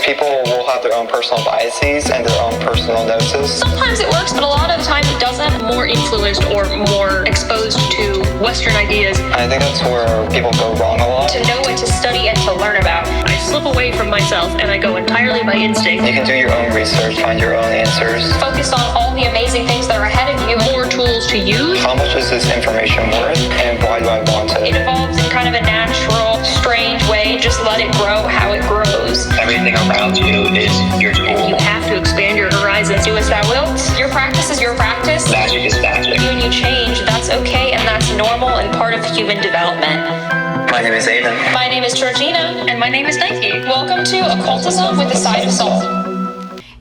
People will have their own personal biases and their own personal gnosis. Sometimes it works, but a lot of the time it doesn't. More influenced or more exposed to Western ideas. I think that's where people go wrong a lot. To know what to study and to learn about. I slip away from myself and I go entirely by instinct. You can do your own research, find your own answers. Focus on all the amazing things that are ahead of you. More tools to use. How much is this information worth and why do I want it? It evolves in kind of a natural, strange way. Just let it grow how it grows. Everything around you is your tool. You have to expand your horizons. Do as thou wilt. Your practice is your practice. Magic is magic. When you change, that's okay and that's normal and part of human development. My name is AIDEN. My name is GEORGINA. And my name is Nike. Welcome to Occultism with a Side of Soul.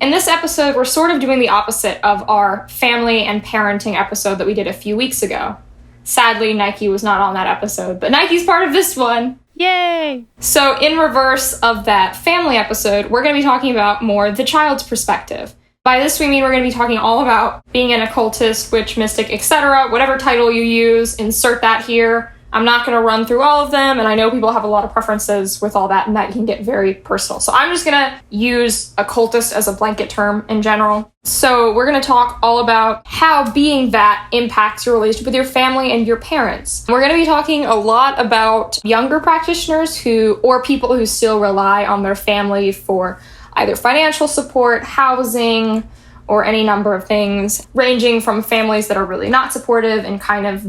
In this episode, we're sort of doing the opposite of our family and parenting episode that we did a few weeks ago. Sadly, Nike was not on that episode, but Nike's part of this one. Yay! So in reverse of that family episode, we're going to be talking about more the child's perspective. By this we mean we're going to be talking all about being an occultist, witch, mystic, etc., whatever title you use, insert that here. I'm not going to run through all of them, and I know people have a lot of preferences with all that, and that can get very personal. So I'm just going to use occultist as a blanket term in general. So we're going to talk all about how being that impacts your relationship with your family and your parents. We're going to be talking a lot about younger practitioners or people who still rely on their family for either financial support, housing, or any number of things, ranging from families that are really not supportive and kind of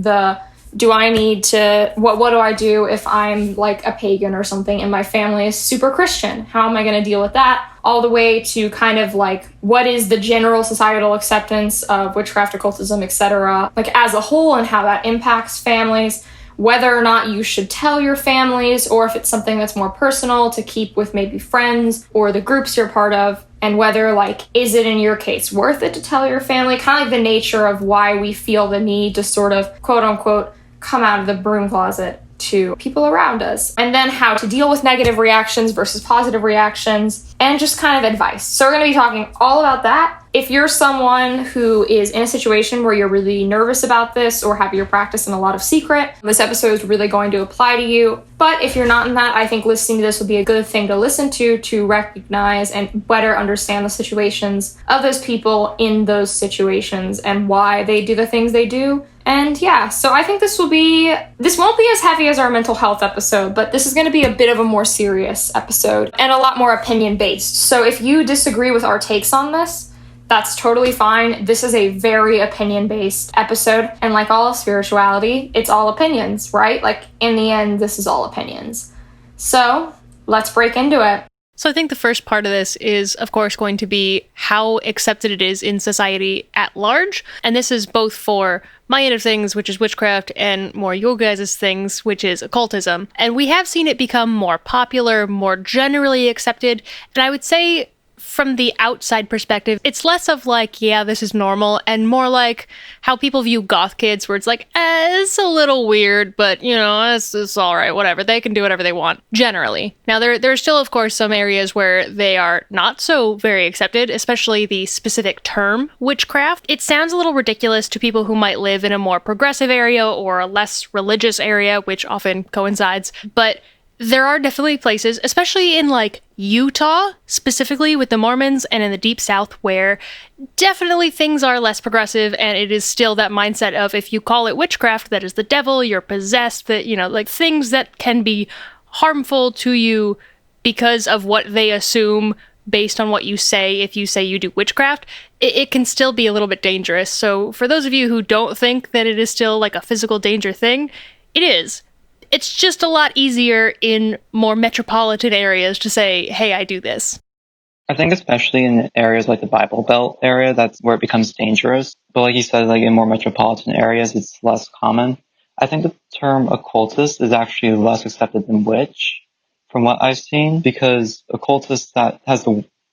what do I do if I'm like a pagan or something and my family is super Christian? How am I going to deal with that? All the way to kind of like, what is the general societal acceptance of witchcraft, occultism, etc., like as a whole, and how that impacts families, whether or not you should tell your families, or if it's something that's more personal to keep with maybe friends or the groups you're part of, and whether, like, is it in your case worth it to tell your family? Kind of like the nature of why we feel the need to sort of, quote unquote, come out of the broom closet to people around us. And then how to deal with negative reactions versus positive reactions, and just kind of advice. So we're going to be talking all about that. If you're someone who is in a situation where you're really nervous about this or have your practice in a lot of secret, this episode is really going to apply to you. But if you're not in that, I think listening to this would be a good thing to listen to recognize and better understand the situations of those people in those situations and why they do the things they do. And yeah, so I think this won't be as heavy as our mental health episode, but this is going to be a bit of a more serious episode and a lot more opinion based. So if you disagree with our takes on this, that's totally fine. This is a very opinion-based episode, and like all of spirituality, it's all opinions, right? Like, in the end, this is all opinions. So, let's break into it. So I think the first part of this is, of course, going to be how accepted it is in society at large. And this is both for my end of things, which is witchcraft, and more your guys' things, which is occultism. And we have seen it become more popular, more generally accepted, and I would say from the outside perspective, it's less of like, yeah, this is normal, and more like how people view goth kids, where it's like, it's a little weird, but, you know, it's all right, whatever. They can do whatever they want, generally. Now, there's still, of course, some areas where they are not so very accepted, especially the specific term, witchcraft. It sounds a little ridiculous to people who might live in a more progressive area or a less religious area, which often coincides, but there are definitely places, especially in like Utah, specifically with the Mormons, and in the Deep South, where definitely things are less progressive, and it is still that mindset of, if you call it witchcraft, that is the devil, you're possessed, that, you know, like things that can be harmful to you because of what they assume based on what you say. If you say you do witchcraft, it can still be a little bit dangerous. So for those of you who don't think that it is still like a physical danger thing, it is. It's just a lot easier in more metropolitan areas to say, hey, I do this. I think especially in areas like the Bible Belt area, that's where it becomes dangerous. But like you said, like in more metropolitan areas, it's less common. I think the term occultist is actually less accepted than witch, from what I've seen, because occultist I've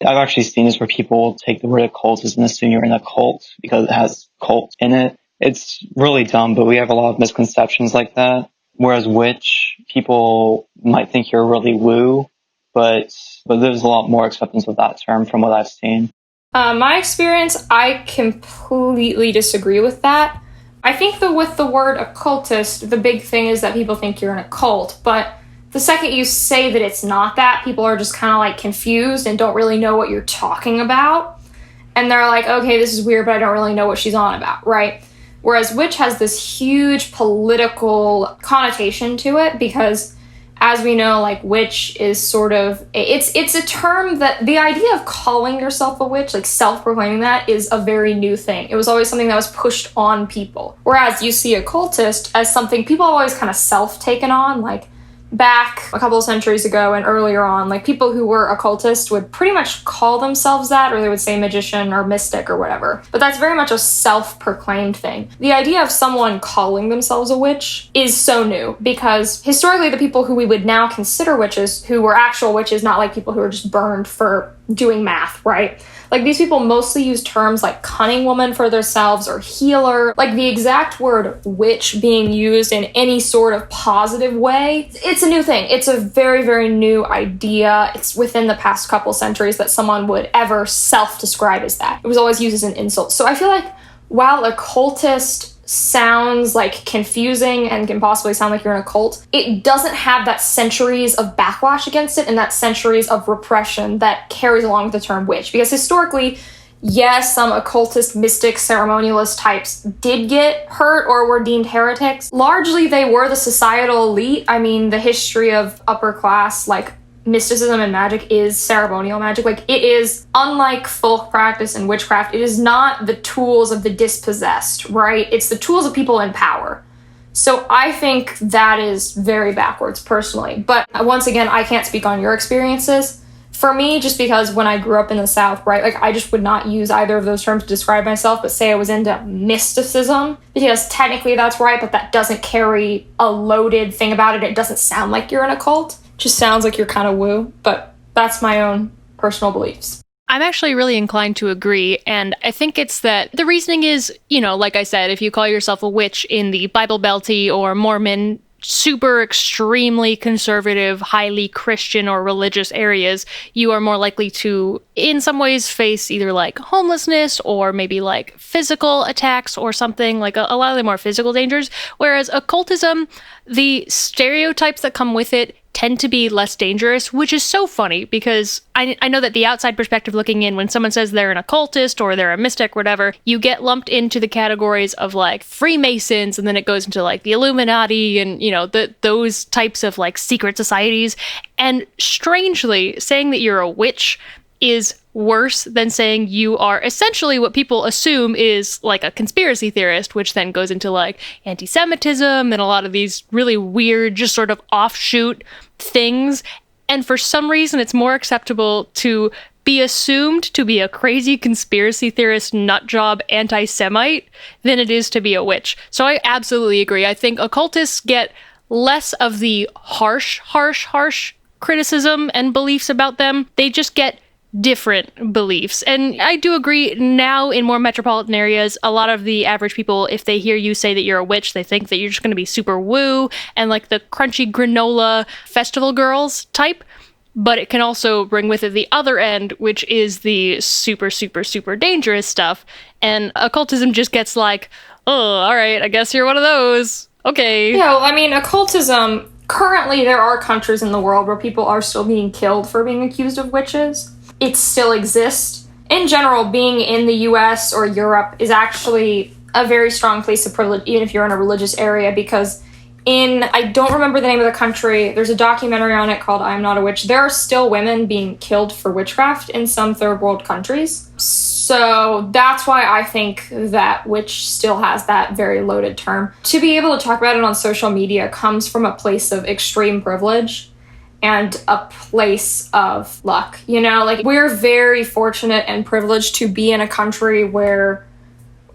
actually seen this where people take the word occultist and assume you're in a cult because it has cult in it. It's really dumb, but we have a lot of misconceptions like that. Whereas witch, people might think you're really woo, but there's a lot more acceptance of that term from what I've seen. My experience, I completely disagree with that. I think that with the word occultist, the big thing is that people think you're in a cult, but the second you say that it's not that, people are just kind of like confused and don't really know what you're talking about. And they're like, okay, this is weird, but I don't really know what she's on about, right? Whereas witch has this huge political connotation to it because, as we know, like, witch is sort of, it's a term that the idea of calling yourself a witch, like self-proclaiming that, is a very new thing. It was always something that was pushed on people. Whereas you see occultist as something people have always kind of self-taken on, like, back a couple of centuries ago and earlier on, like, people who were occultists would pretty much call themselves that, or they would say magician or mystic or whatever. But that's very much a self-proclaimed thing. The idea of someone calling themselves a witch is so new, because historically the people who we would now consider witches, who were actual witches, not like people who were just burned for doing math, right? Like, these people mostly use terms like cunning woman for themselves or healer. Like, the exact word witch being used in any sort of positive way, it's a new thing. It's a very, very new idea. It's within the past couple centuries that someone would ever self-describe as that. It was always used as an insult. So I feel like while occultist sounds like confusing and can possibly sound like you're in a cult, it doesn't have that centuries of backlash against it and that centuries of repression that carries along with the term witch. Because historically, yes, some occultist, mystic, ceremonialist types did get hurt or were deemed heretics. Largely, they were the societal elite. I mean, the history of upper class, like, mysticism and magic is ceremonial magic. Like, it is, unlike folk practice and witchcraft, it is not the tools of the dispossessed, right? It's the tools of people in power. So I think that is very backwards, personally. But once again, I can't speak on your experiences. For me, just because when I grew up in the South, right, like, I just would not use either of those terms to describe myself, but say I was into mysticism, because technically that's right, but that doesn't carry a loaded thing about it. It doesn't sound like you're in a cult. Just sounds like you're kind of woo, but that's my own personal beliefs. I'm actually really inclined to agree, and I think it's that the reasoning is, you know, like I said, if you call yourself a witch in the Bible Belty or Mormon, super extremely conservative, highly Christian or religious areas, you are more likely to, in some ways, face either like homelessness or maybe like physical attacks or something, like a lot of the more physical dangers. Whereas occultism, the stereotypes that come with it tend to be less dangerous, which is so funny because I know that the outside perspective looking in, when someone says they're an occultist or they're a mystic, whatever, you get lumped into the categories of like Freemasons, and then it goes into like the Illuminati and, you know, those types of like secret societies. And strangely, saying that you're a witch is worse than saying you are essentially what people assume is like a conspiracy theorist, which then goes into like anti-Semitism and a lot of these really weird, just sort of offshoot things. And for some reason, it's more acceptable to be assumed to be a crazy conspiracy theorist, nutjob anti-Semite than it is to be a witch. So I absolutely agree. I think occultists get less of the harsh criticism and beliefs about them. They just get different beliefs. And I do agree, now in more metropolitan areas, a lot of the average people, if they hear you say that you're a witch, they think that you're just going to be super woo and like the crunchy granola festival girls type. But it can also bring with it the other end, which is the super, super, super dangerous stuff. And occultism just gets like, oh, all right, I guess you're one of those. Okay. Yeah, well, I mean, occultism, currently there are countries in the world where people are still being killed for being accused of witches. It still exists. In general, being in the US or Europe is actually a very strong place of privilege, even if you're in a religious area, because I don't remember the name of the country, there's a documentary on it called I Am Not a Witch. There are still women being killed for witchcraft in some third world countries. So that's why I think that witch still has that very loaded term. To be able to talk about it on social media comes from a place of extreme privilege and a place of luck, you know? Like, we're very fortunate and privileged to be in a country where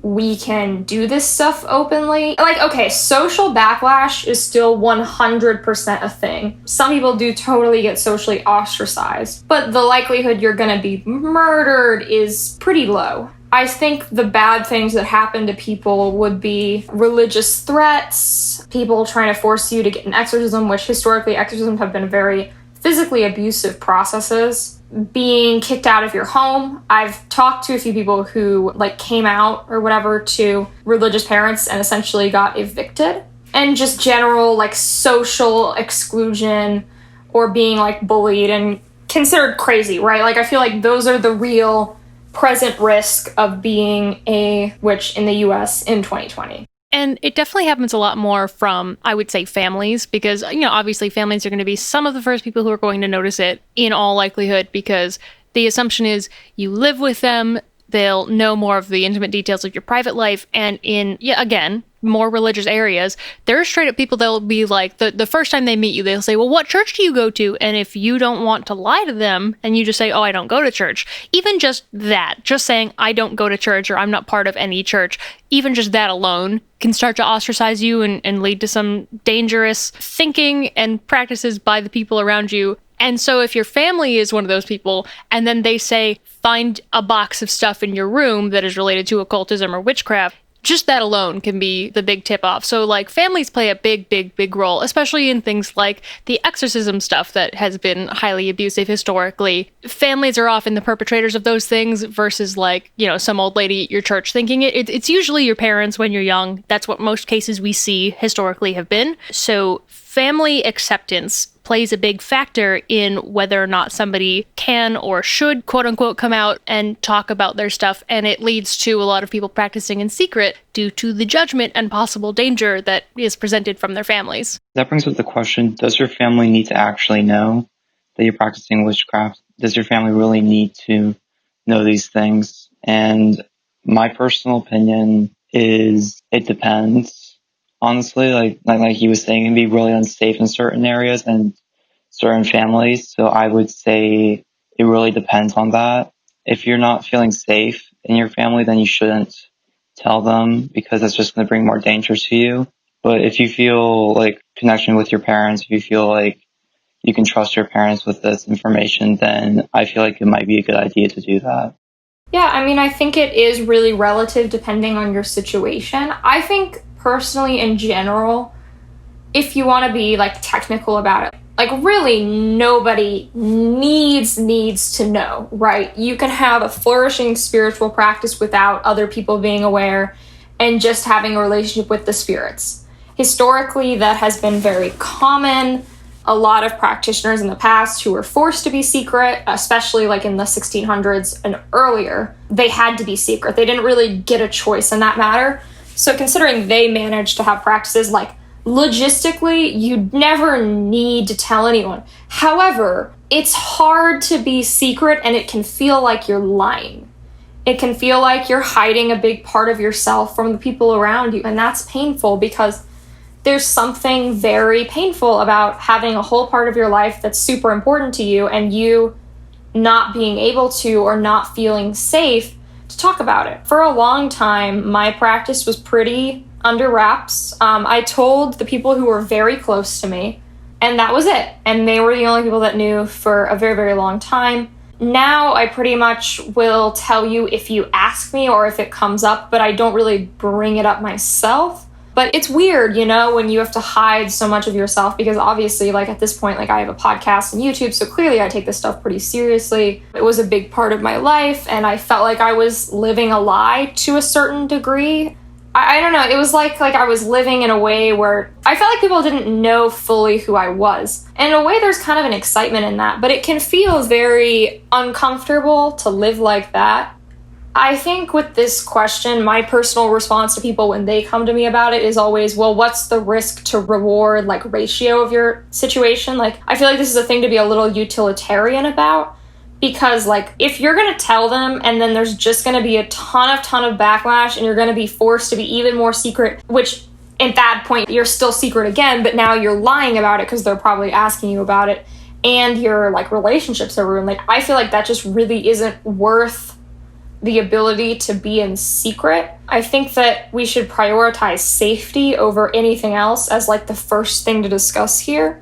we can do this stuff openly. Like, okay, social backlash is still 100% a thing. Some people do totally get socially ostracized, but the likelihood you're gonna be murdered is pretty low. I think the bad things that happen to people would be religious threats, people trying to force you to get an exorcism, which historically exorcisms have been very physically abusive processes, being kicked out of your home. I've talked to a few people who like came out or whatever to religious parents and essentially got evicted. and just general like social exclusion or being like bullied and considered crazy, right? Like, I feel like those are the real present risk of being a witch in the US in 2020. And it definitely happens a lot more from, I would say, families, because, obviously families are going to be some of the first people who are going to notice it in all likelihood, because the assumption is you live with them, they'll know more of the intimate details of your private life, and in, again, more religious areas, there are straight up people that will be like, the first time they meet you, they'll say, well, what church do you go to? And if you don't want to lie to them, and you just say, oh, I don't go to church, even just that, just saying, I don't go to church, or I'm not part of any church, even just that alone can start to ostracize you and lead to some dangerous thinking and practices by the people around you. And so if your family is one of those people, and then they say, find a box of stuff in your room that is related to occultism or witchcraft, just that alone can be the big tip-off. So, like, families play a big role, especially in things like the exorcism stuff that has been highly abusive historically. Families are often the perpetrators of those things versus, like, some old lady at your church thinking it. It's usually your parents when you're young. That's what most cases we see historically have been. So family acceptance plays a big factor in whether or not somebody can or should, quote unquote, come out and talk about their stuff. And it leads to a lot of people practicing in secret due to the judgment and possible danger that is presented from their families. That brings up the question, does your family need to actually know that you're practicing witchcraft? Does your family really need to know these things? And my personal opinion is it depends. Honestly, like he was saying, it can be really unsafe in certain areas and certain families. So I would say it really depends on that. If you're not feeling safe in your family, then you shouldn't tell them, because that's just going to bring more danger to you. But if you feel like connection with your parents, if you feel like you can trust your parents with this information, then I feel like it might be a good idea to do that. Yeah, I mean, I think it is really relative depending on your situation. I think personally, in general, if you want to be like technical about it, like really nobody needs to know, right? You can have a flourishing spiritual practice without other people being aware and just having a relationship with the spirits. Historically, that has been very common. A lot of practitioners in the past who were forced to be secret, especially like in the 1600s and earlier, they had to be secret. They didn't really get a choice in that matter. So considering they managed to have practices, like logistically, you'd never need to tell anyone. However, it's hard to be secret and it can feel like you're lying. It can feel like you're hiding a big part of yourself from the people around you. And that's painful because there's something very painful about having a whole part of your life that's super important to you and you not being able to or not feeling safe to talk about it. For a long time, my practice was pretty under wraps. I told the people who were very close to me, and that was it. And they were the only people that knew for a very, very long time. Now I pretty much will tell you if you ask me or if it comes up, but I don't really bring it up myself. But it's weird, when you have to hide so much of yourself, because obviously, like at this point, like I have a podcast and YouTube, so clearly I take this stuff pretty seriously. It was a big part of my life, and I felt like I was living a lie to a certain degree. I don't know, it was like I was living in a way where I felt like people didn't know fully who I was. And in a way, there's kind of an excitement in that, but it can feel very uncomfortable to live like that. I think with this question, my personal response to people when they come to me about it is always, well, what's the risk to reward ratio of your situation? I feel like this is a thing to be a little utilitarian about, because if you're going to tell them and then there's just going to be a ton of backlash and you're going to be forced to be even more secret, which at that point you're still secret again, but now you're lying about it because they're probably asking you about it and your relationships are ruined. I feel like that just really isn't worth the ability to be in secret. I think that we should prioritize safety over anything else as the first thing to discuss here.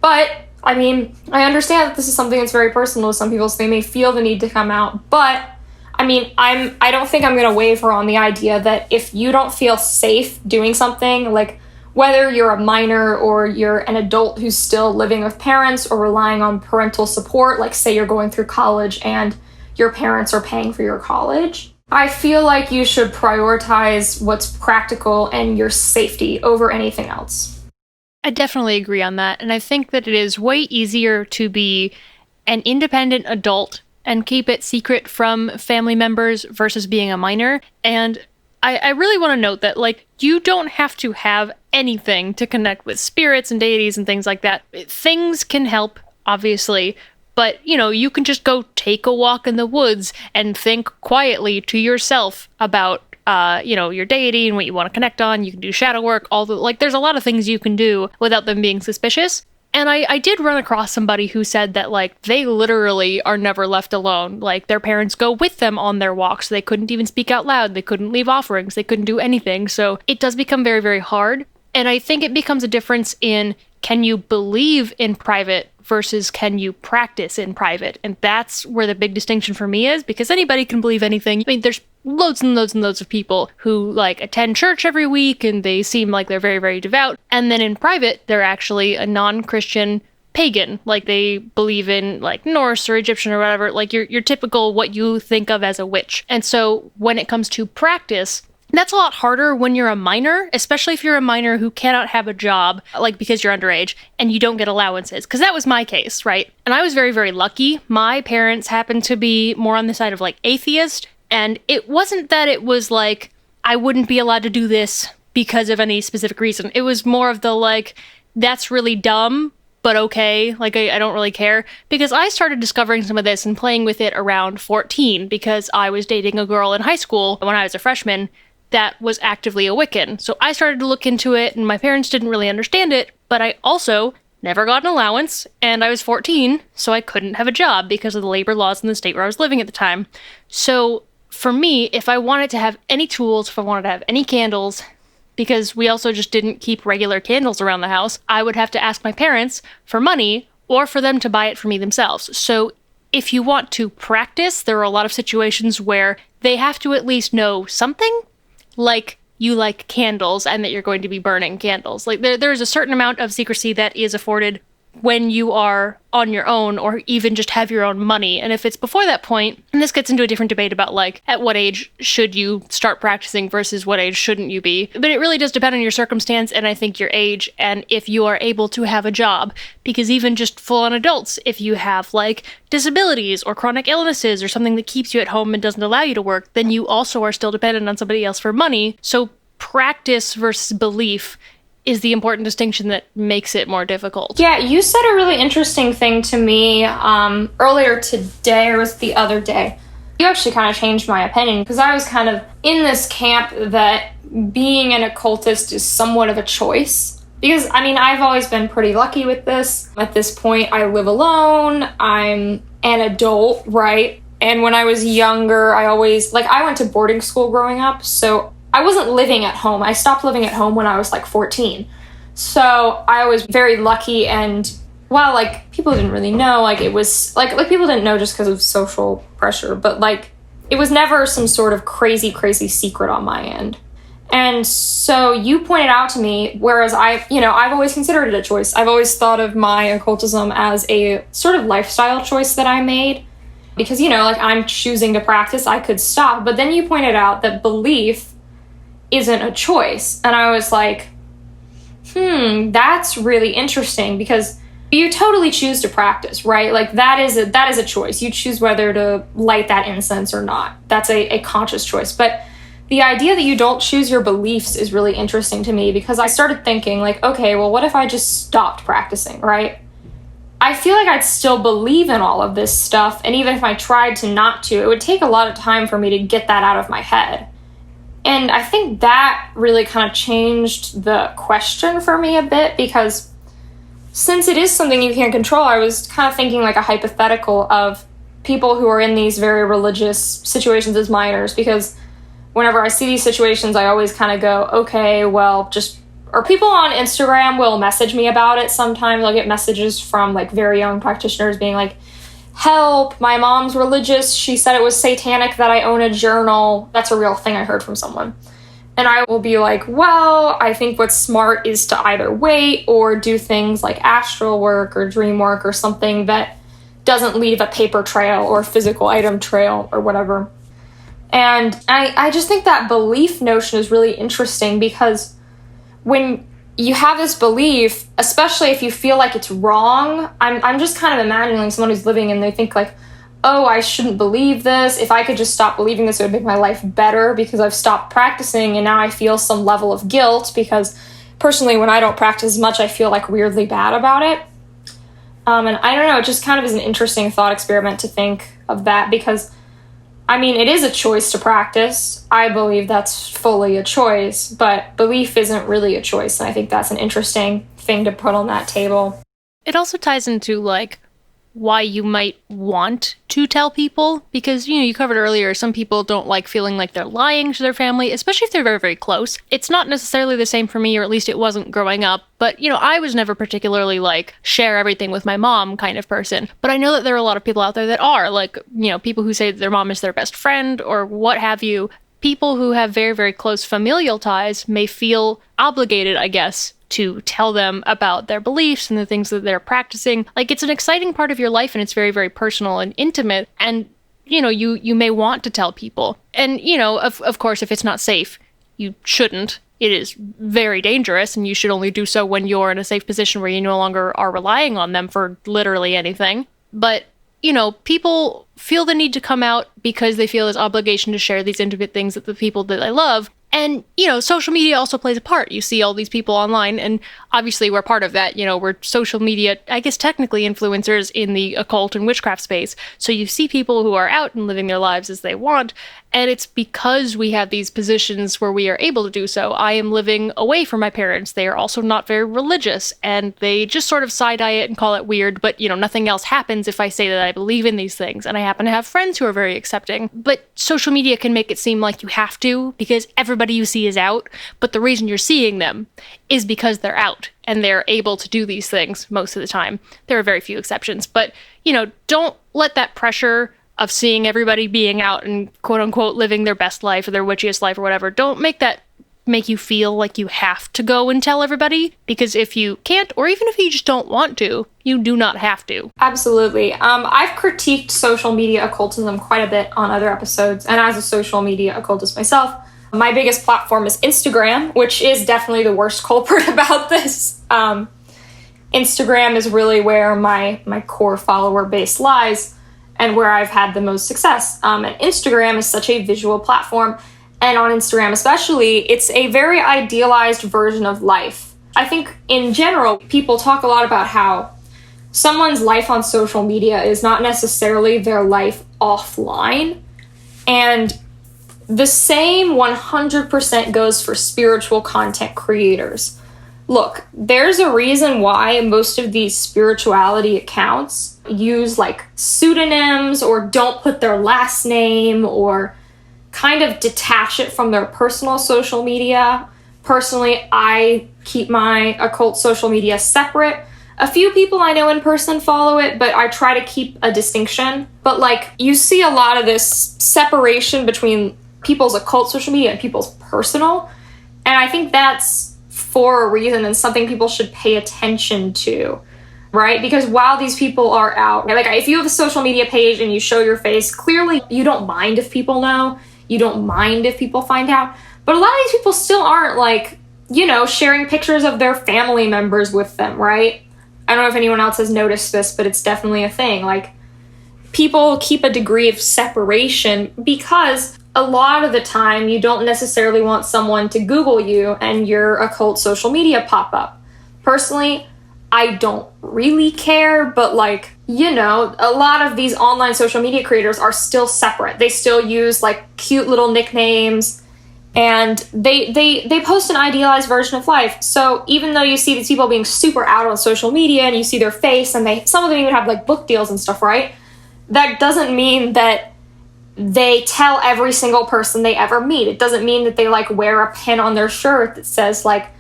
But I mean, I understand that this is something that's very personal to some people, so they may feel the need to come out. But I mean, I don't think I'm going to waver on the idea that if you don't feel safe doing something, whether you're a minor or you're an adult who's still living with parents or relying on parental support, say you're going through college and your parents are paying for your college, I feel like you should prioritize what's practical and your safety over anything else. I definitely agree on that. And I think that it is way easier to be an independent adult and keep it secret from family members versus being a minor. And I really want to note that, like, you don't have to have anything to connect with spirits and deities and things like that. Things can help, obviously, but, you know, you can just go take a walk in the woods and think quietly to yourself about, your deity and what you want to connect on. You can do shadow work, there's a lot of things you can do without them being suspicious. And I did run across somebody who said that, like, they literally are never left alone. Like, their parents go with them on their walks. They couldn't even speak out loud. They couldn't leave offerings. They couldn't do anything. So it does become very, very hard. And I think it becomes a difference in, can you believe in private versus can you practice in private? And that's where the big distinction for me is, because anybody can believe anything. I mean, there's loads and loads and loads of people who, like, attend church every week and they seem like they're very, very devout. And then in private, they're actually a non-Christian pagan. Like, they believe in, like, Norse or Egyptian or whatever, like your typical what you think of as a witch. And so when it comes to practice, that's a lot harder when you're a minor, especially if you're a minor who cannot have a job, like, because you're underage and you don't get allowances. Because that was my case, right? And I was very, very lucky. My parents happened to be more on the side of, like, atheist. And it wasn't that it was like, I wouldn't be allowed to do this because of any specific reason. It was more of the, like, that's really dumb, but okay. Like, I don't really care. Because I started discovering some of this and playing with it around 14 because I was dating a girl in high school when I was a freshman that was actively a Wiccan. So I started to look into it, and my parents didn't really understand it, but I also never got an allowance, and I was 14, so I couldn't have a job because of the labor laws in the state where I was living at the time. So for me, if I wanted to have any tools, if I wanted to have any candles, because we also just didn't keep regular candles around the house, I would have to ask my parents for money or for them to buy it for me themselves. So if you want to practice, there are a lot of situations where they have to at least know something, like you like candles and that you're going to be burning candles. Like, there's a certain amount of secrecy that is afforded when you are on your own or even just have your own money. And if it's before that point, and this gets into a different debate about, like, at what age should you start practicing versus what age shouldn't you be. But it really does depend on your circumstance and I think your age and if you are able to have a job. Because even just full-on adults, if you have, like, disabilities or chronic illnesses or something that keeps you at home and doesn't allow you to work, then you also are still dependent on somebody else for money. So practice versus belief is the important distinction that makes it more difficult. Yeah, you said a really interesting thing to me earlier today, or was it the other day? You actually kind of changed my opinion, because I was kind of in this camp that being an occultist is somewhat of a choice. Because, I mean, I've always been pretty lucky with this. At this point, I live alone. I'm an adult, right? And when I was younger, I went to boarding school growing up, so I wasn't living at home. I stopped living at home when I was, like, 14. So I was very lucky, and while, like, people didn't really know, like, it was, like people didn't know just because of social pressure, but, like, it was never some sort of crazy, crazy secret on my end. And so you pointed out to me, whereas I've always considered it a choice. I've always thought of my occultism as a sort of lifestyle choice that I made. Because, like, I'm choosing to practice, I could stop. But then you pointed out that belief isn't a choice. And I was like, that's really interesting, because you totally choose to practice, right? Like, that is a choice. You choose whether to light that incense or not. That's a conscious choice. But the idea that you don't choose your beliefs is really interesting to me, because I started thinking, like, okay, well, what if I just stopped practicing, right? I feel like I'd still believe in all of this stuff, and even if I tried to not to, it would take a lot of time for me to get that out of my head. And I think that really kind of changed the question for me a bit, because since it is something you can't control, I was kind of thinking like a hypothetical of people who are in these very religious situations as minors, because whenever I see these situations, I always kind of go, okay, well, or people on Instagram will message me about it sometimes. I'll get messages from, like, very young practitioners being like, help, my mom's religious. She said it was satanic that I own a journal. That's a real thing I heard from someone. And I will be like, well, I think what's smart is to either wait or do things like astral work or dream work or something that doesn't leave a paper trail or physical item trail or whatever. And I just think that belief notion is really interesting, because when you have this belief, especially if you feel like it's wrong, I'm just kind of imagining someone who's living and they think like, oh, I shouldn't believe this. If I could just stop believing this, it would make my life better because I've stopped practicing and now I feel some level of guilt because personally, when I don't practice as much, I feel like weirdly bad about it. And I don't know, it just kind of is an interesting thought experiment to think of that, because I mean, it is a choice to practice. I believe that's fully a choice, but belief isn't really a choice. And I think that's an interesting thing to put on that table. It also ties into, like, why you might want to tell people, because, you covered earlier, some people don't like feeling like they're lying to their family, especially if they're very, very close. It's not necessarily the same for me, or at least it wasn't growing up, but, I was never particularly, like, share everything with my mom kind of person. But I know that there are a lot of people out there that are, like, people who say that their mom is their best friend, or what have you. People who have very, very close familial ties may feel obligated, I guess, to tell them about their beliefs and the things that they're practicing. Like, it's an exciting part of your life, and it's very, very personal and intimate. And, you may want to tell people. And, of course, if it's not safe, you shouldn't. It is very dangerous, and you should only do so when you're in a safe position where you no longer are relying on them for literally anything. But, people feel the need to come out because they feel this obligation to share these intimate things with the people that they love. And, social media also plays a part. You see all these people online, and obviously we're part of that. We're social media, I guess technically influencers in the occult and witchcraft space. So you see people who are out and living their lives as they want, and it's because we have these positions where we are able to do so. I am living away from my parents. They are also not very religious, and they just sort of side-eye it and call it weird, but, nothing else happens if I say that I believe in these things, and I happen to have friends who are very accepting. But social media can make it seem like you have to, because everybody you see is out, but the reason you're seeing them is because they're out, and they're able to do these things most of the time. There are very few exceptions, but, don't let that pressure of seeing everybody being out and quote-unquote living their best life or their witchiest life or whatever, don't make that make you feel like you have to go and tell everybody, because if you can't, or even if you just don't want to, you do not have to. Absolutely. I've critiqued social media occultism quite a bit on other episodes, and as a social media occultist myself, my biggest platform is Instagram, which is definitely the worst culprit about this. Instagram is really where my core follower base lies, and where I've had the most success. And Instagram is such a visual platform, and on Instagram especially, it's a very idealized version of life. I think in general, people talk a lot about how someone's life on social media is not necessarily their life offline, and the same 100% goes for spiritual content creators. Look, there's a reason why most of these spirituality accounts use like pseudonyms or don't put their last name or kind of detach it from their personal social media. Personally, I keep my occult social media separate. A few people I know in person follow it, but I try to keep a distinction. But like, you see a lot of this separation between people's occult social media and people's personal. And I think that's for a reason and something people should pay attention to, right? Because while these people are out, like if you have a social media page and you show your face, clearly you don't mind if people know, you don't mind if people find out. But a lot of these people still aren't like, sharing pictures of their family members with them, right? I don't know if anyone else has noticed this, but it's definitely a thing. Like, people keep a degree of separation because a lot of the time you don't necessarily want someone to Google you and your occult social media pop up. Personally, I don't really care, but like, a lot of these online social media creators are still separate. They still use like cute little nicknames, and they post an idealized version of life. So even though you see these people being super out on social media and you see their face, and some of them even have like book deals and stuff, right? That doesn't mean that they tell every single person they ever meet. It doesn't mean that they like wear a pin on their shirt that says like,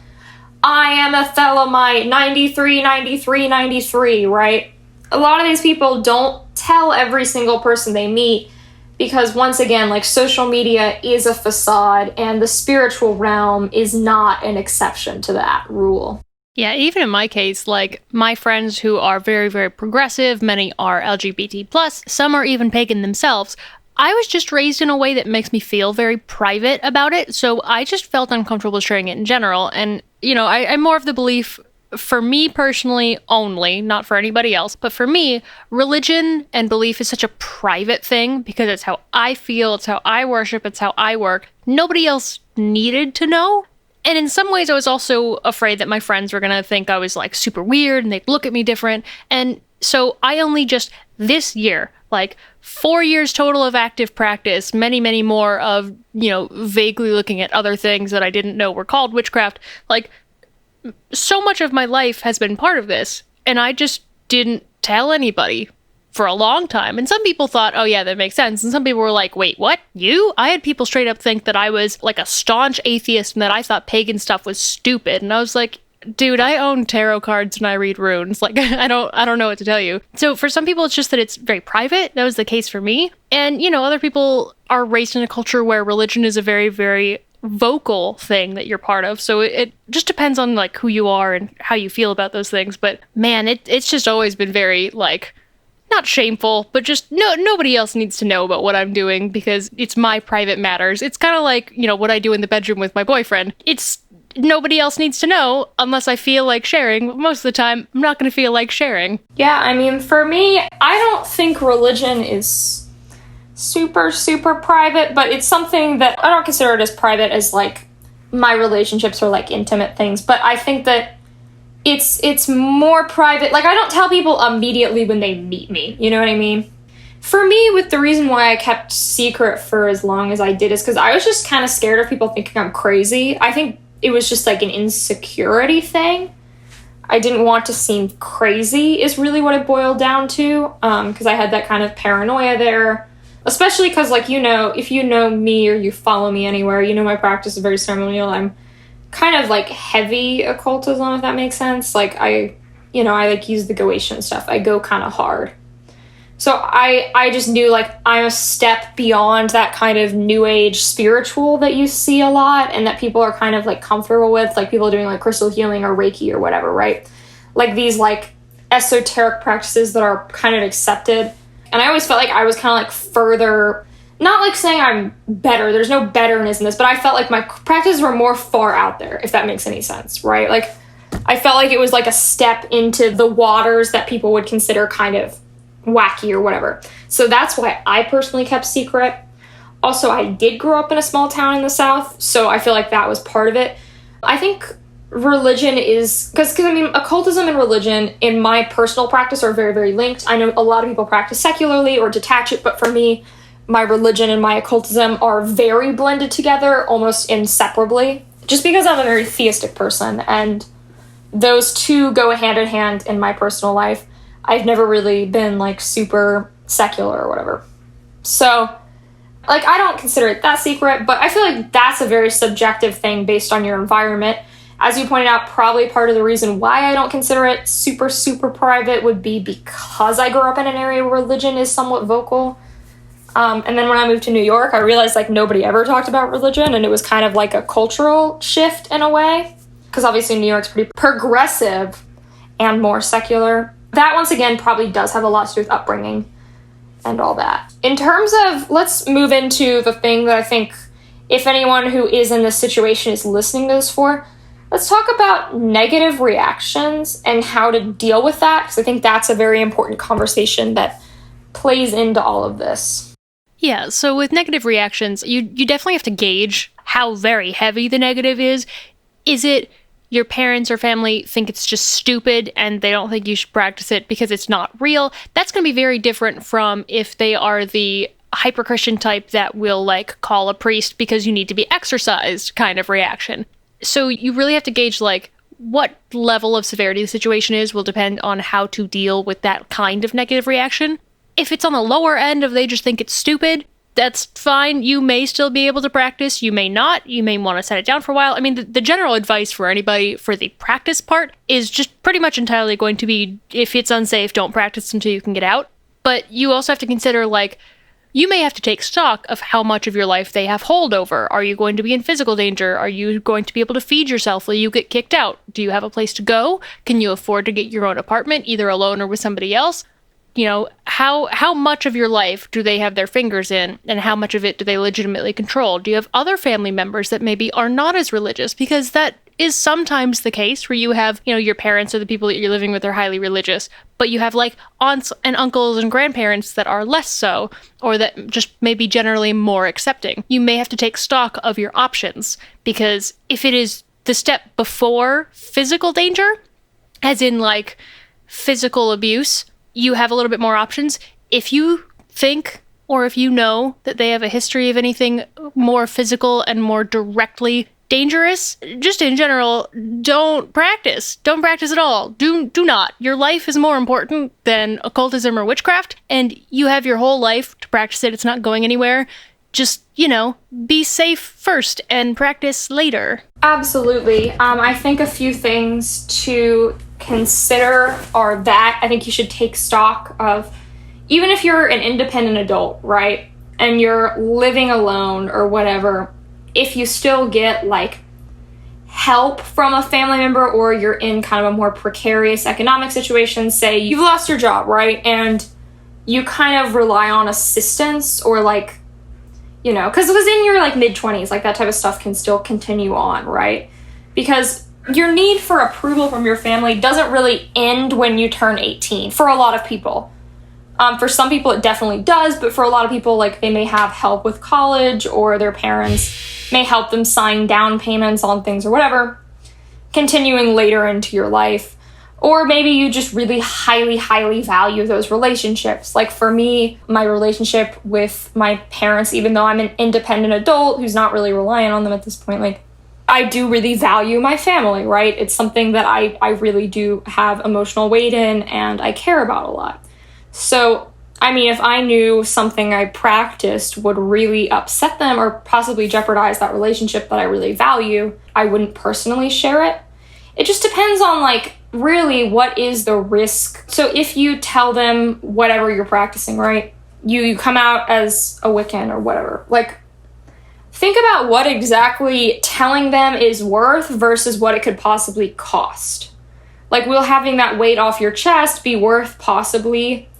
I am a Thelemite 93, 93, 93, right? A lot of these people don't tell every single person they meet because, once again, like, social media is a facade and the spiritual realm is not an exception to that rule. Yeah, even in my case, like, my friends who are very, very progressive, many are LGBT+, some are even pagan themselves, I was just raised in a way that makes me feel very private about it, so I just felt uncomfortable sharing it in general. And, I'm more of the belief, for me personally only, not for anybody else, but for me, religion and belief is such a private thing because it's how I feel, it's how I worship, it's how I work. Nobody else needed to know. And in some ways, I was also afraid that my friends were going to think I was like super weird and they'd look at me different. And so I only just this year, like 4 years total of active practice, many, many more of, vaguely looking at other things that I didn't know were called witchcraft. Like, so much of my life has been part of this, and I just didn't tell anybody for a long time. And some people thought, oh yeah, that makes sense. And some people were like, wait, what? You? I had people straight up think that I was like a staunch atheist and that I thought pagan stuff was stupid. And I was like, dude, I own tarot cards and I read runes. Like, I don't know what to tell you. So for some people, it's just that it's very private. That was the case for me. And, other people are raised in a culture where religion is a very, very vocal thing that you're part of. So it just depends on like who you are and how you feel about those things. But man, it's just always been very like, not shameful, but just nobody else needs to know about what I'm doing because it's my private matters. It's kind of like, what I do in the bedroom with my boyfriend. It's nobody else needs to know unless I feel like sharing. But most of the time, I'm not going to feel like sharing. Yeah, I mean, for me, I don't think religion is super, super private, but it's something that I don't consider it as private as, like, my relationships or, like, intimate things. But I think that it's more private. Like, I don't tell people immediately when they meet me. You know what I mean? For me, with the reason why I kept secret for as long as I did is because I was just kind of scared of people thinking I'm crazy. I think it was just like an insecurity thing. I didn't want to seem crazy is really what it boiled down to, because I had that kind of paranoia there. Especially because, like, if you know me or you follow me anywhere, my practice is very ceremonial. I'm kind of, like, heavy occultism, if that makes sense. Like, I like, use the Goetian stuff. I go kind of hard. So I just knew, like, I'm a step beyond that kind of new age spiritual that you see a lot and that people are kind of, like, comfortable with. Like, people doing, like, crystal healing or Reiki or whatever, right? Like, these, like, esoteric practices that are kind of accepted. And I always felt like I was kind of like further, not like saying I'm better, there's no betterness in this, but I felt like my practices were more far out there, if that makes any sense, right? Like, I felt like it was like a step into the waters that people would consider kind of wacky or whatever. So that's why I personally kept secret. Also, I did grow up in a small town in the South, so I feel like that was part of it. I think religion is, because I mean, occultism and religion in my personal practice are very, very linked. I know a lot of people practice secularly or detach it, but for me, my religion and my occultism are very blended together, almost inseparably, just because I'm a very theistic person, and those two go hand in hand in my personal life. I've never really been, like, super secular or whatever. So, like, I don't consider it that secret, but I feel like that's a very subjective thing based on your environment. As you pointed out, probably part of the reason why I don't consider it super, super private would be because I grew up in an area where religion is somewhat vocal. And then when I moved to New York, I realized, like, nobody ever talked about religion, and it was kind of like a cultural shift in a way. Because obviously New York's pretty progressive and more secular. That, once again, probably does have a lot to do with upbringing and all that. In terms of, let's move into the thing that I think, if anyone who is in this situation is listening to this for, let's talk about negative reactions and how to deal with that, because I think that's a very important conversation that plays into all of this. Yeah, so with negative reactions, you definitely have to gauge how very heavy the negative is. Is it your parents or family think it's just stupid and they don't think you should practice it because it's not real? That's going to be very different from if they are the hyper-Christian type that will, like, call a priest because you need to be exorcised kind of reaction. So you really have to gauge, like, what level of severity the situation is will depend on how to deal with that kind of negative reaction. If it's on the lower end of they just think it's stupid, that's fine. You may still be able to practice. You may not. You may want to set it down for a while. I mean, the general advice for anybody for the practice part is just pretty much entirely going to be, if it's unsafe, don't practice until you can get out. But you also have to consider, like, you may have to take stock of how much of your life they have hold over. Are you going to be in physical danger? Are you going to be able to feed yourself while you get kicked out? Do you have a place to go? Can you afford to get your own apartment, either alone or with somebody else? how much of your life do they have their fingers in, and how much of it do they legitimately control? Do you have other family members that maybe are not as religious? Because that is sometimes the case where you have, your parents or the people that you're living with are highly religious, but you have like aunts and uncles and grandparents that are less so, or that just maybe generally more accepting. You may have to take stock of your options, because if it is the step before physical danger, as in like physical abuse, you have a little bit more options. If you think, or if you know that they have a history of anything more physical and more directly dangerous, just in general, don't practice. Don't practice at all. Do not. Your life is more important than occultism or witchcraft, and you have your whole life to practice it. It's not going anywhere. Just, be safe first and practice later. Absolutely. I think a few things to consider are that I think you should take stock of, even if you're an independent adult, right, and you're living alone or whatever, if you still get like help from a family member, or you're in kind of a more precarious economic situation, say you've lost your job, right, and you kind of rely on assistance, or like, because in your like mid-20s, like that type of stuff can still continue on, right? Because your need for approval from your family doesn't really end when you turn 18 for a lot of people. For some people it definitely does, but for a lot of people, like, they may have help with college, or their parents may help them sign down payments on things or whatever, continuing later into your life. Or maybe you just really highly, highly value those relationships. Like for me, my relationship with my parents, even though I'm an independent adult who's not really relying on them at this point, like, I do really value my family, right? It's something that I really do have emotional weight in and I care about a lot. So, I mean, if I knew something I practiced would really upset them or possibly jeopardize that relationship that I really value, I wouldn't personally share it. It just depends on, like, really what is the risk. So if you tell them whatever you're practicing, right? You come out as a Wiccan or whatever, like, think about what exactly telling them is worth versus what it could possibly cost. Like, will having that weight off your chest be worth possibly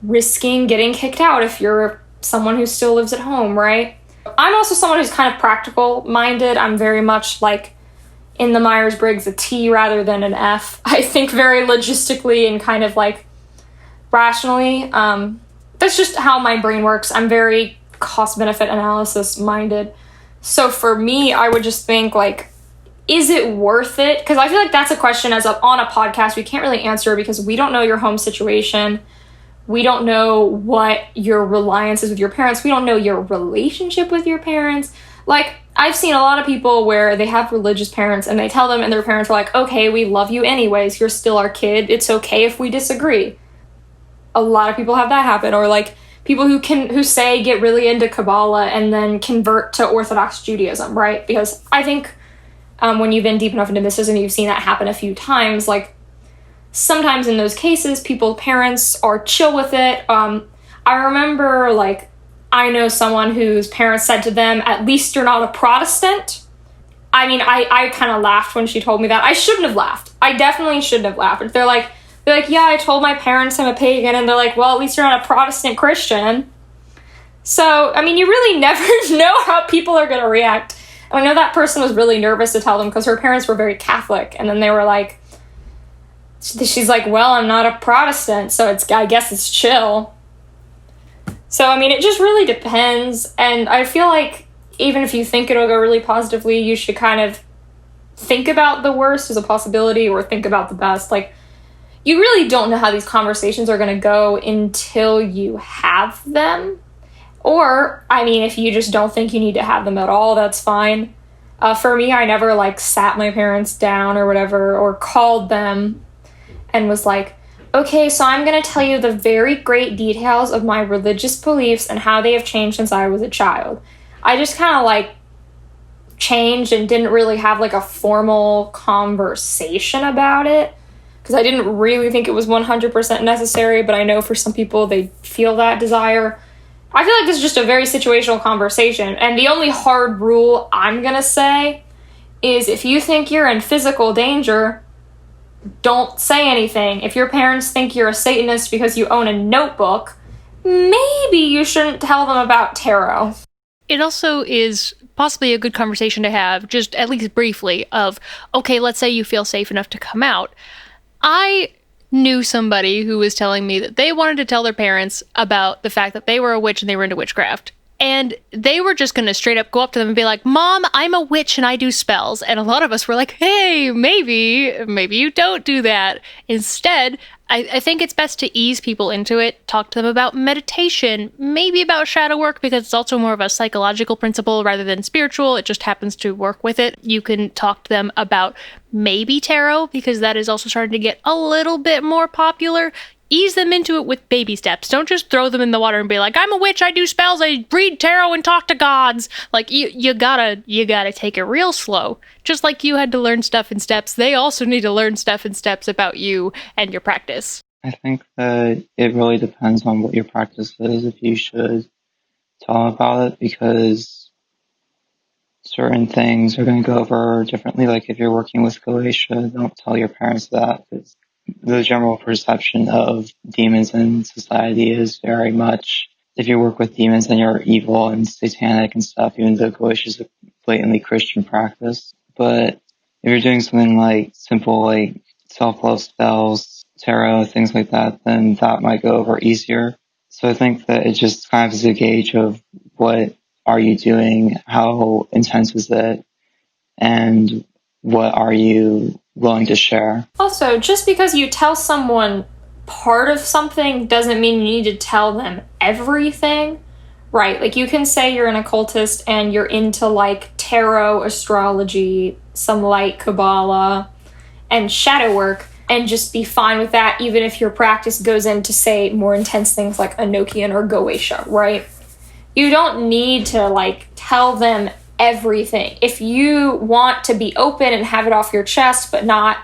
risking getting kicked out if you're someone who still lives at home, right? I'm also someone who's kind of practical minded. I'm very much like in the Myers-Briggs a T rather than an F. I think very logistically and kind of like rationally. That's just how my brain works. I'm very cost-benefit analysis minded. So for me, I would just think, like, is it worth it? Because I feel like that's a question on a podcast we can't really answer, because we don't know your home situation. We don't know what your reliance is with your parents. We don't know your relationship with your parents. Like, I've seen a lot of people where they have religious parents and they tell them, and their parents are like, okay, we love you anyways. You're still our kid. It's okay if we disagree. A lot of people have that happen. Or like people who say get really into Kabbalah and then convert to Orthodox Judaism, right? Because I think when you've been deep enough into mysticism, you've seen that happen a few times. Like, sometimes in those cases, parents are chill with it. I remember, like, I know someone whose parents said to them, at least you're not a Protestant. I mean, I kind of laughed when she told me that. I shouldn't have laughed. I definitely shouldn't have laughed. They're like, yeah, I told my parents I'm a pagan, and they're like, well, at least you're not a Protestant Christian. So, I mean, you really never know how people are going to react. And I know that person was really nervous to tell them because her parents were very Catholic, and then they were like, she's like, well, I'm not a Protestant, so I guess it's chill. So, I mean, it just really depends, and I feel like even if you think it'll go really positively, you should kind of think about the worst as a possibility or think about the best. Like, you really don't know how these conversations are going to go until you have them. Or, I mean, if you just don't think you need to have them at all, that's fine. For me, I never, like, sat my parents down or whatever, or called them and was like, okay, so I'm going to tell you the very great details of my religious beliefs and how they have changed since I was a child. I just kind of, like, changed and didn't really have, like, a formal conversation about it, because I didn't really think it was 100% necessary, but I know for some people they feel that desire. I feel like this is just a very situational conversation, and the only hard rule I'm going to say is if you think you're in physical danger, don't say anything. If your parents think you're a Satanist because you own a notebook, maybe you shouldn't tell them about tarot. It also is possibly a good conversation to have, just at least briefly, of, okay, let's say you feel safe enough to come out. I knew somebody who was telling me that they wanted to tell their parents about the fact that they were a witch and they were into witchcraft. And they were just going to straight up go up to them and be like, Mom, I'm a witch and I do spells. And a lot of us were like, hey, maybe you don't do that. Instead, I think it's best to ease people into it, talk to them about meditation, maybe about shadow work, because it's also more of a psychological principle rather than spiritual. It just happens to work with it. You can talk to them about maybe tarot, because that is also starting to get a little bit more popular. Ease them into it with baby steps. Don't just throw them in the water and be like, I'm a witch, I do spells, I read tarot and talk to gods. Like, you gotta take it real slow. Just like you had to learn stuff in steps, they also need to learn stuff in steps about you and your practice. I think that it really depends on what your practice is, if you should tell them about it, because certain things are going to go over differently. Like if you're working with Galatia, don't tell your parents that, because the general perception of demons in society is very much, if you work with demons, then you're evil and satanic and stuff, even though Galatia is a blatantly Christian practice. But if you're doing something like simple, like self-love spells, tarot, things like that, then that might go over easier. So I think that it just kind of is a gauge of what are you doing, how intense is it, and what are you willing to share. Also, just because you tell someone part of something doesn't mean you need to tell them everything, right? Like, you can say you're an occultist and you're into, like, tarot, astrology, some light Kabbalah, and shadow work, and just be fine with that, even if your practice goes into, say, more intense things like Enochian or Goetia, right? You don't need to, like, tell them everything. If you want to be open and have it off your chest, but not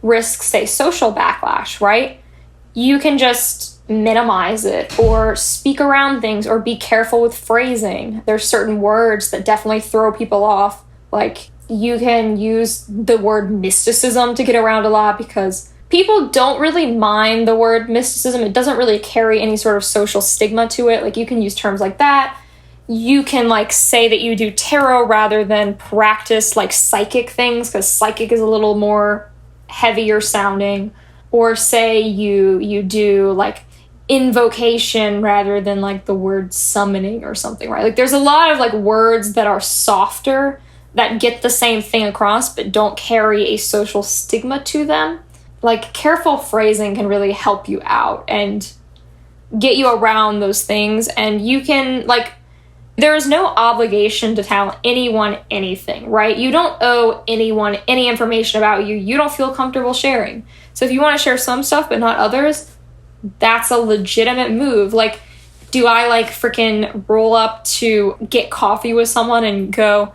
risk, say, social backlash, right? You can just minimize it or speak around things or be careful with phrasing. There's certain words that definitely throw people off. Like, you can use the word mysticism to get around a lot because people don't really mind the word mysticism. It doesn't really carry any sort of social stigma to it. Like, you can use terms like that. You can, like, say that you do tarot rather than practice, like, psychic things, because psychic is a little more heavier sounding. Or say you do, like, invocation rather than, like, the word summoning or something, right? Like, there's a lot of, like, words that are softer that get the same thing across but don't carry a social stigma to them. Like, careful phrasing can really help you out and get you around those things. And you can, like, there is no obligation to tell anyone anything, right? You don't owe anyone any information about you you don't feel comfortable sharing. So if you want to share some stuff but not others, that's a legitimate move. Like, do I, like, freaking roll up to get coffee with someone and go,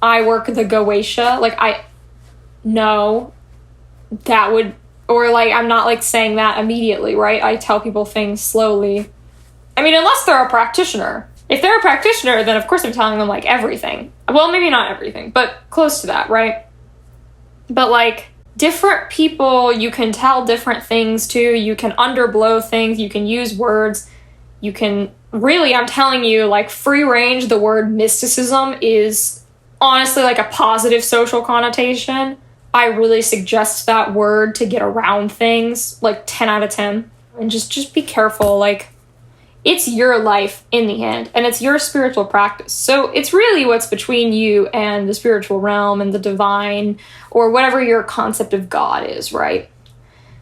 I work the Goetia? Like, no, that would, or, like, I'm not, like, saying that immediately, right? I tell people things slowly. I mean, unless they're a practitioner. If they're a practitioner, then of course I'm telling them, like, everything. Well, maybe not everything, but close to that, right? But, like, different people, you can tell different things to. You can underblow things. You can use words. You can, really, I'm telling you, like, free range, the word mysticism is honestly, like, a positive social connotation. I really suggest that word to get around things, like, 10 out of 10. And just be careful, like, it's your life in the end, and it's your spiritual practice. So it's really what's between you and the spiritual realm and the divine, or whatever your concept of God is, right?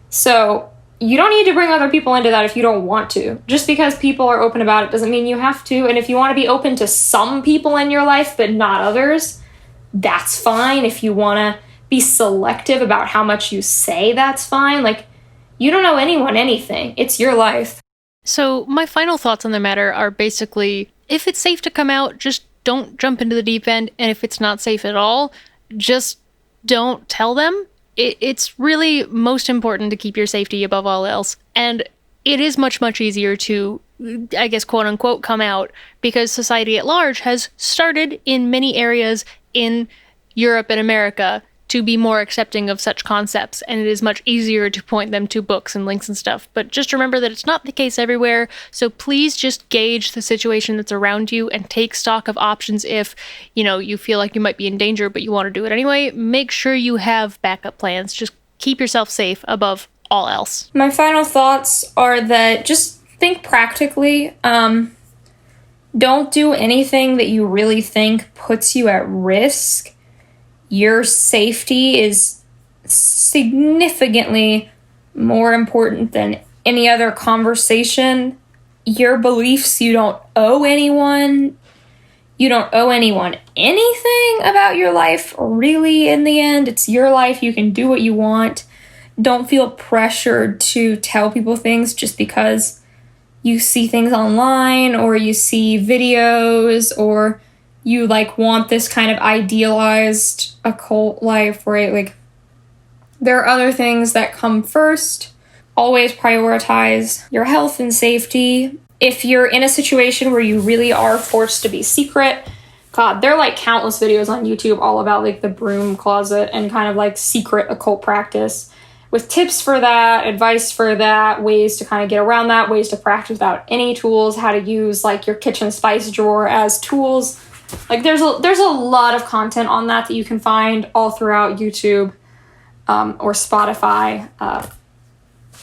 So you don't need to bring other people into that if you don't want to. Just because people are open about it doesn't mean you have to. And if you want to be open to some people in your life but not others, that's fine. If you want to be selective about how much you say, that's fine. Like, you don't owe anyone anything. It's your life. So my final thoughts on the matter are basically, if it's safe to come out, just don't jump into the deep end. And if it's not safe at all, just don't tell them. It's really most important to keep your safety above all else. And it is much, much easier to, I guess, quote unquote, come out because society at large has started in many areas in Europe and America to be more accepting of such concepts, and it is much easier to point them to books and links and stuff. But just remember that it's not the case everywhere, so please just gauge the situation that's around you and take stock of options if, you feel like you might be in danger, but you want to do it anyway. Make sure you have backup plans. Just keep yourself safe above all else. My final thoughts are that just think practically. Don't do anything that you really think puts you at risk. Your safety is significantly more important than any other conversation. Your beliefs, you don't owe anyone. You don't owe anyone anything about your life, really, in the end. It's your life. You can do what you want. Don't feel pressured to tell people things just because you see things online or you see videos or you want this kind of idealized occult life, right? There are other things that come first. Always prioritize your health and safety. If you're in a situation where you really are forced to be secret, God, there are countless videos on YouTube all about the broom closet and kind of secret occult practice, with tips for that, advice for that, ways to kind of get around that, ways to practice without any tools, how to use your kitchen spice drawer as tools. There's a lot of content on that you can find all throughout YouTube or Spotify.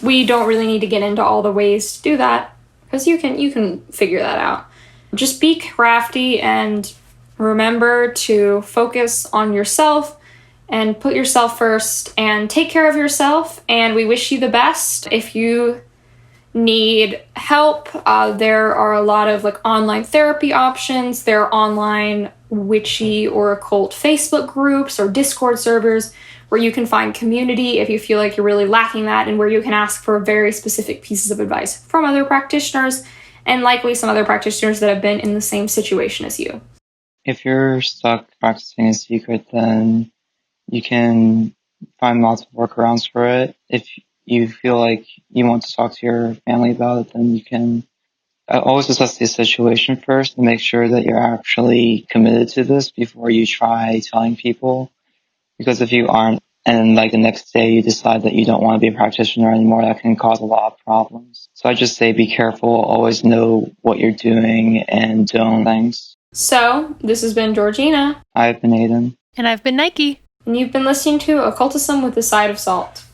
We don't really need to get into all the ways to do that because you can figure that out. Just be crafty and remember to focus on yourself and put yourself first and take care of yourself. And we wish you the best. If you need help, there are a lot of online therapy options. There are online witchy or occult Facebook groups or Discord servers where you can find community if you feel like you're really lacking that, and where you can ask for very specific pieces of advice from other practitioners and likely some other practitioners that have been in the same situation as you. If you're stuck practicing in secret, then you can find lots of workarounds for it. If you feel like you want to talk to your family about it, then you can always assess the situation first and make sure that you're actually committed to this before you try telling people. Because if you aren't, and the next day you decide that you don't want to be a practitioner anymore, that can cause a lot of problems. So I just say be careful, always know what you're doing, and don't things. So, this has been Georgina. I've been Aiden. And I've been Nike. And you've been listening to Occultism with a Side of Salt.